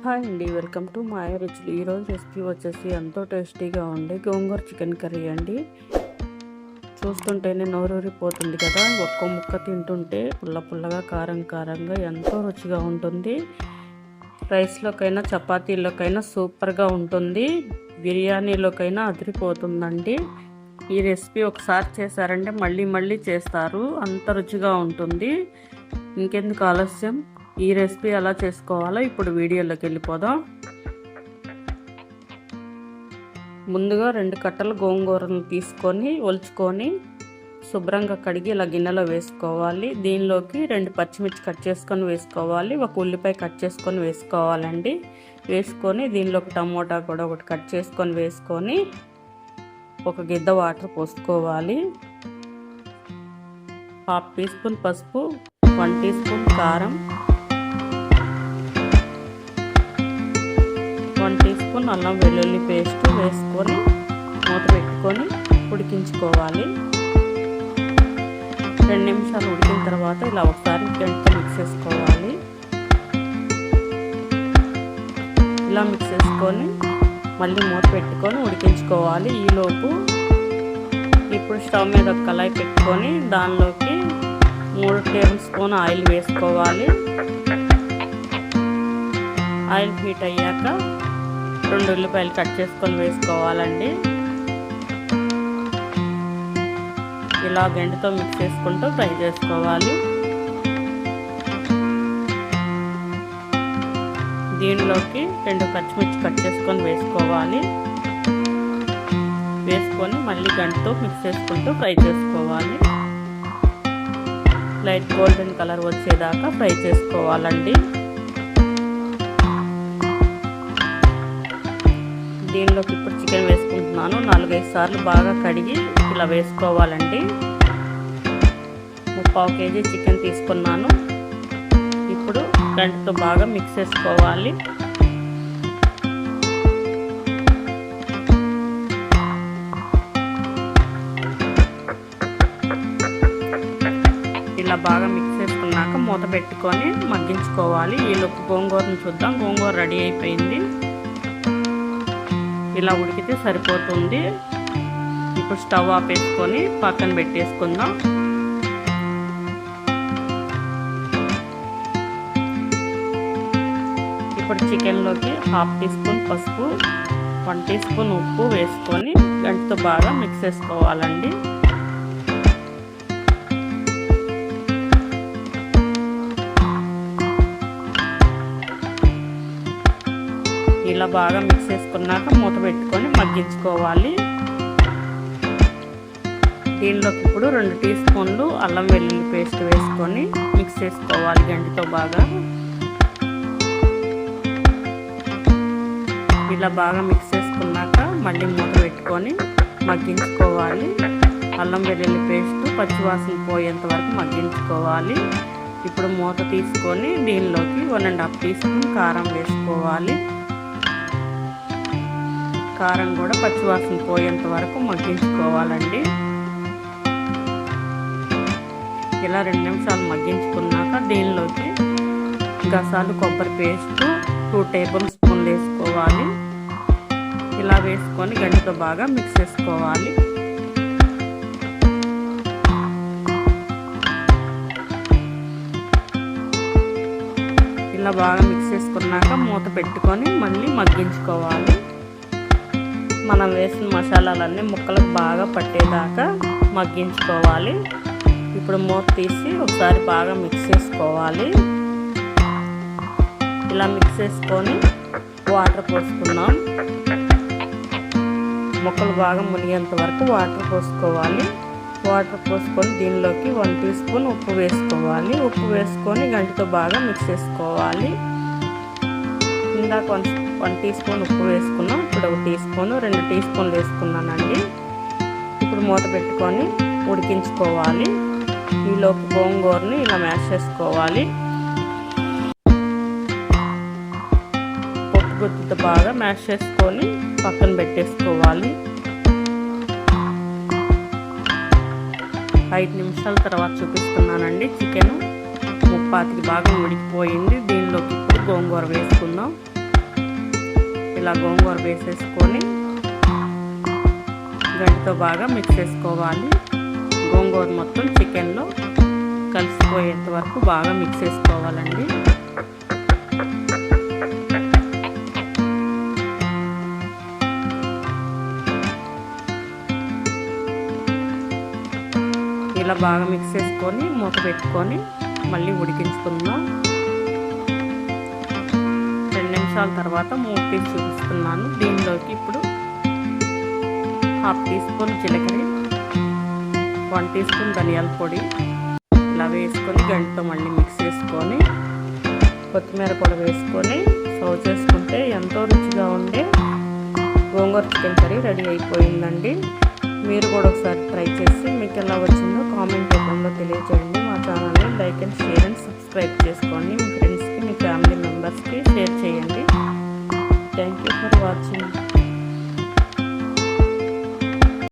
Hi అండి, welcome to మాయ రుచులు. ఈరోజు రెసిపీ వచ్చేసి ఎంతో టేస్టీగా ఉండే గోంగూర చికెన్ కర్రీ అండి. చూస్తుంటేనే నోరూరిపోతుంది కదా. ఒక్క ముక్క తింటుంటే పుల్ల పుల్లగా కారం కారంగా ఎంతో రుచిగా ఉంటుంది. రైస్లోకైనా చపాతీలోకైనా సూపర్గా ఉంటుంది. బిర్యానీలోకైనా అదిరిపోతుందండి. ఈ రెసిపీ ఒకసారి చేశారంటే మళ్ళీ మళ్ళీ చేస్తారు, అంత రుచిగా ఉంటుంది. ఇంకెందుకు ఆలస్యం, ఈ రెసిపీ ఎలా చేసుకోవాలో ఇప్పుడు వీడియోలోకి వెళ్ళిపోదాం. ముందుగా 2 కట్టలు గోంగూరను తీసుకొని ఒలుచుకొని శుభ్రంగా కడిగి ఇలా గిన్నెలో వేసుకోవాలి. దీనిలోకి 2 పచ్చిమిర్చి కట్ చేసుకొని వేసుకోవాలి, 1 ఉల్లిపాయ కట్ చేసుకొని వేసుకోవాలండి. వేసుకొని దీనిలోకి టమోటా కూడా ఒకటి కట్ చేసుకొని వేసుకొని 1 గిద్ద వాటర్ పోసుకోవాలి. 1/2 టీ స్పూన్ పసుపు, 1 టీ స్పూన్ కారం, 1 టీ స్పూన్ అల్లం వెల్లుల్లి పేస్ట్ వేసుకొని మూత పెట్టుకొని ఉడికించుకోవాలి. 2 నిమిషాలు ఉడికిన తర్వాత ఇలా ఒకసారి గంటతో మిక్స్ చేసుకోవాలి. ఇలా మిక్స్ చేసుకొని మళ్ళీ మూత పెట్టుకొని ఉడికించుకోవాలి. ఈలోపు ఇప్పుడు స్టవ్ మీద ఒక కళాయి పెట్టుకొని దానిలోకి 3 టేబుల్ స్పూన్ ఆయిల్ వేసుకోవాలి. ఆయిల్ హీట్ అయ్యాక 2 ఉల్లిపాయలు కట్ చేసుకొని వేసుకోవాలండి. ఇలా గంటతో మిక్స్ చేసుకుంటూ ఫ్రై చేసుకోవాలి. దీనిలోకి 2 పచ్చిమిర్చి కట్ చేసుకొని వేసుకోవాలి. వేసుకొని మళ్ళీ గంటతో మిక్స్ చేసుకుంటూ ఫ్రై చేసుకోవాలి. లైట్ గోల్డెన్ కలర్ వచ్చేదాకా ఫ్రై చేసుకోవాలండి. దీనిలోకి ఇప్పుడు చికెన్ వేసుకుంటున్నాను. 4-5 సార్లు బాగా కడిగి ఇలా వేసుకోవాలండి. 3/4 కేజీ చికెన్ తీసుకున్నాను. ఇప్పుడు గంటతో బాగా మిక్స్ చేసుకోవాలి. ఇలా బాగా మిక్స్ చేసుకున్నాక మూత పెట్టుకొని మగ్గించుకోవాలి. ఈలోపు గోంగూరను చూద్దాం. గోంగూర రెడీ అయిపోయింది. ఇలా ఉడికితే సరిపోతుంది. ఇప్పుడు స్టవ్ ఆపేసుకొని పక్కన పెట్టేసుకుందాం. ఇప్పుడు చికెన్లోకి 1/2 టీ స్పూన్ పసుపు, 1 టీ స్పూన్ ఉప్పు వేసుకొని గంటతో బాగా మిక్స్ చేసుకోవాలండి. ఇలా బాగా మిక్స్ చేసుకున్నాక మూత పెట్టుకొని మగ్గించుకోవాలి. దీనిలోకి ఇప్పుడు 2 టీ స్పూన్లు అల్లం వెల్లుల్లి పేస్ట్ వేసుకొని మిక్స్ చేసుకోవాలి గంటితో బాగా. ఇలా బాగా మిక్స్ చేసుకున్నాక మళ్ళీ మూత పెట్టుకొని మగ్గించుకోవాలి. అల్లం వెల్లుల్లి పేస్ట్ పచ్చివాసన పోయేంత వరకు మగ్గించుకోవాలి. ఇప్పుడు మూత తీసుకొని దీనిలోకి 1.5 టీ స్పూన్ కారం వేసుకోవాలి. కారం కూడా పచ్చివాసన పోయేంత వరకు మగ్గించుకోవాలండి. ఇలా 2 నిమిషాలు మగ్గించుకున్నాక దీనిలోకి గసాలు కొబ్బరి పేస్ట్ 2 టేబుల్ స్పూన్లు వేసుకోవాలి. ఇలా వేసుకొని గంటతో బాగా మిక్స్ చేసుకోవాలి. ఇలా బాగా మిక్స్ చేసుకున్నాక మూత పెట్టుకొని మళ్ళీ మగ్గించుకోవాలి. మనం వేసిన మసాలాలన్నీ ముక్కలకు బాగా పట్టేదాకా మగ్గించుకోవాలి. ఇప్పుడు మూత తీసి ఒకసారి బాగా మిక్స్ చేసుకోవాలి. ఇలా మిక్స్ చేసుకొని వాటర్ పోసుకుందాం. ముక్కలు బాగా మునిగేంత వరకు వాటర్ పోసుకోవాలి. వాటర్ పోసుకొని దీనిలోకి 1 టీ స్పూన్ ఉప్పు వేసుకోవాలి. ఉప్పు వేసుకొని గంటతో బాగా మిక్స్ చేసుకోవాలి. ఇందాక 1 టీ స్పూన్ ఉప్పు వేసుకున్నాం. ఇప్పుడు 1 టీ స్పూన్ 2 టీ స్పూన్లు వేసుకున్నానండి. ఇప్పుడు మూత పెట్టుకొని ఉడికించుకోవాలి. ఈలోపు గోంగూరని ఇలా మ్యాష్ చేసుకోవాలి. పప్పు గుత్తితో బాగా మ్యాష్ చేసుకొని పక్కన పెట్టేసుకోవాలి. 5 నిమిషాల తర్వాత చూపిస్తున్నానండి. చికెన్ ముప్పాతికి బాగా ఉడికిపోయింది. దీనిలోకి ఇప్పుడు గోంగూర వేసుకుందాం. ఇలా గోంగూర వేసేసుకొని గంటితో బాగా మిక్స్ చేసుకోవాలి. గోంగూర మొత్తం చికెన్లో కలిసిపోయేంత వరకు బాగా మిక్స్ చేసుకోవాలండి. ఇలా బాగా మిక్స్ చేసుకొని మూత పెట్టుకొని మళ్ళీ ఉడికించుకుందాం. 2 నిమిషాల తర్వాత మూత తీసి చూపిస్తున్నాను. దీనిలోకి ఇప్పుడు 1/2 టీ స్పూన్ జీలకర్ర, 1 టీ స్పూన్ ధనియాల పొడి ఇలా వేసుకొని గంటతో మళ్ళీ మిక్స్ చేసుకొని కొత్తిమీర కూడా వేసుకొని సర్వ్ చేసుకుంటే ఎంతో రుచిగా ఉండే గోంగూర చికెన్ కర్రీ రెడీ అయిపోయిందండి. మీరు కూడా ఒకసారి ట్రై చేసి మీకు ఎలా వచ్చిందో కామెంట్ రూపంలో తెలియజేయండి. మా ఛానల్ని like and share and subscribe చేసుకోండి. మీ ఫ్రెండ్స్కి, మీ ఫ్యామిలీ మెంబర్స్కి షేర్ చేయండి. Thank you for watching.